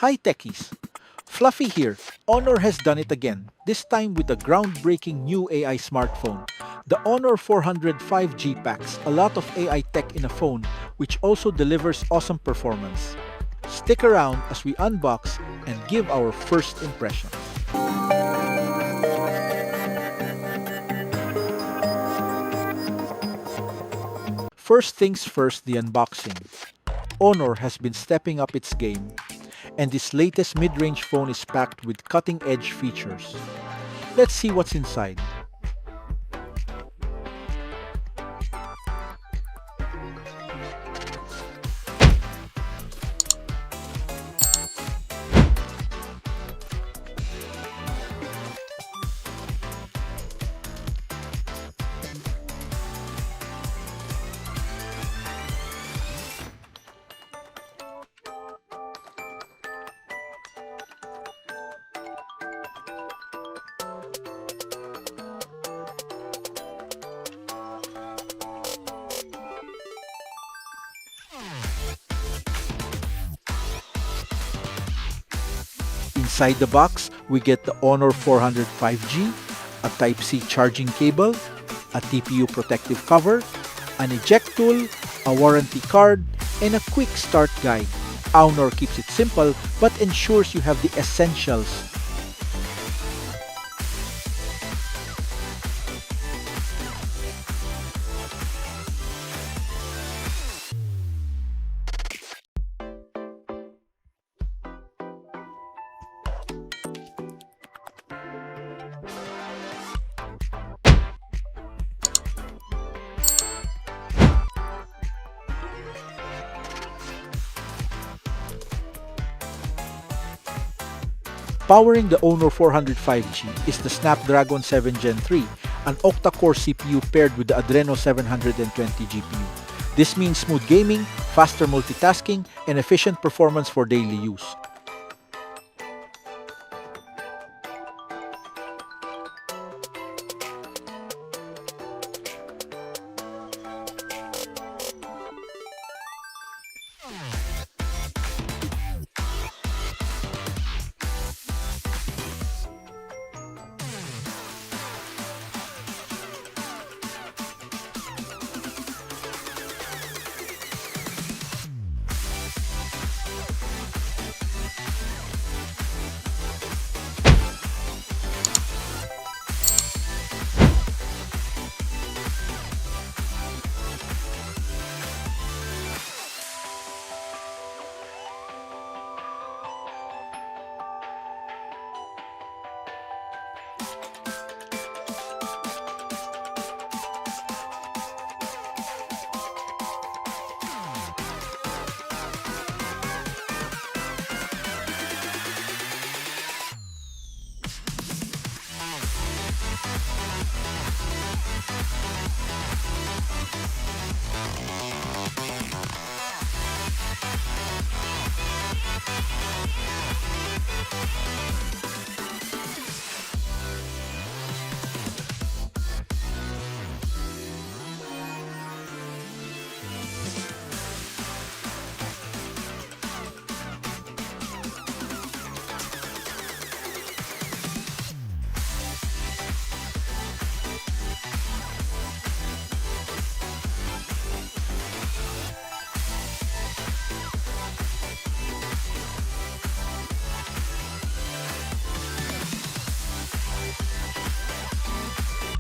Hi techies! Fluffy here. Honor has done it again, this time with a groundbreaking new AI smartphone. The Honor 400 5G packs a lot of AI tech in a phone which also delivers awesome performance. Stick around as we unbox and give our first impressions. First things first, the unboxing. Honor has been stepping up its game, and this latest mid-range phone is packed with cutting-edge features. Let's see what's inside. Inside the box, we get the Honor 400 5G, a Type-C charging cable, a TPU protective cover, an eject tool, a warranty card, and a quick start guide. Honor keeps it simple but ensures you have the essentials. Powering the Honor 400 5G is the Snapdragon 7 Gen 3, an octa-core CPU paired with the Adreno 720 GPU. This means smooth gaming, faster multitasking, and efficient performance for daily use.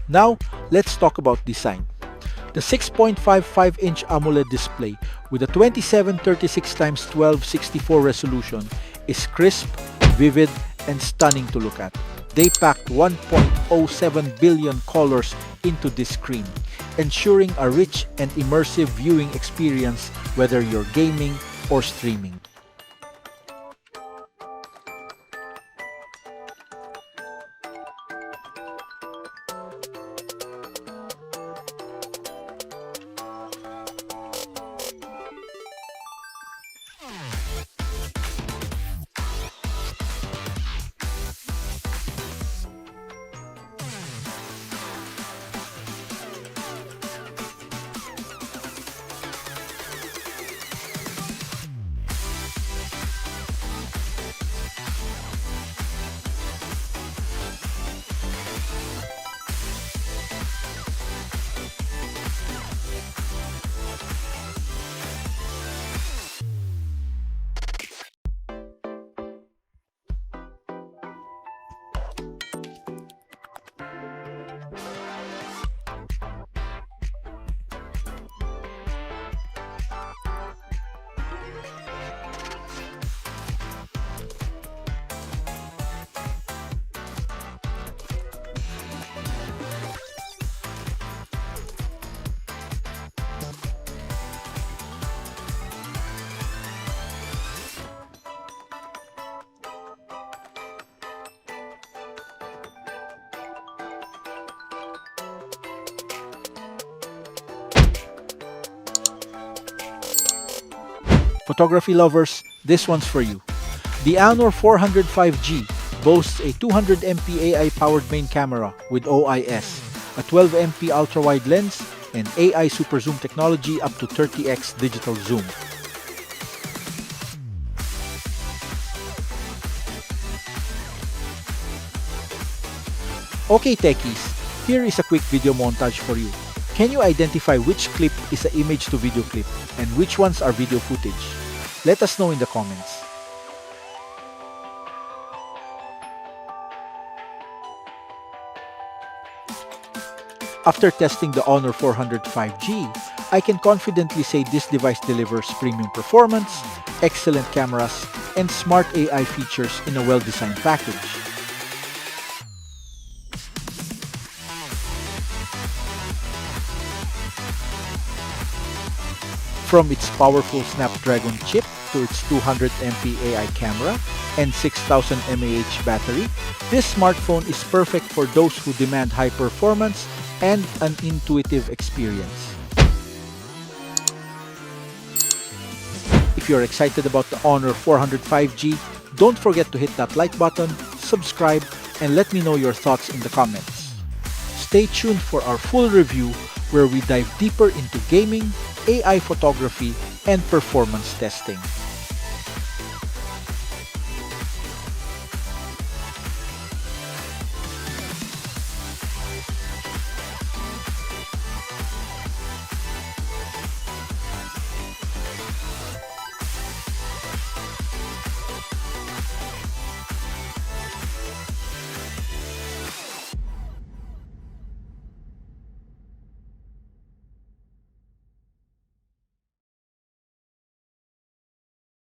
Now, let's talk about design. The 6.55-inch AMOLED display with a 2736x1264 resolution is crisp, vivid, and stunning to look at. They packed 1.07 billion colors into this screen, ensuring a rich and immersive viewing experience whether you're gaming or streaming. Photography lovers, this one's for you. The Honor 405G boasts a 200MP AI-powered main camera with OIS, a 12MP ultra-wide lens, and AI super zoom technology up to 30x digital zoom. Okay techies, here is a quick video montage for you. Can you identify which clip is an image to video clip and which ones are video footage? Let us know in the comments. After testing the Honor 405G, I can confidently say this device delivers premium performance, excellent cameras, and smart AI features in a well-designed package. From its powerful Snapdragon chip to its 200MP AI camera and 6000 mAh battery, this smartphone is perfect for those who demand high performance and an intuitive experience. If you're excited about the Honor 405G, don't forget to hit that like button, subscribe, and let me know your thoughts in the comments. Stay tuned for our full review where we dive deeper into gaming, AI photography, and performance testing.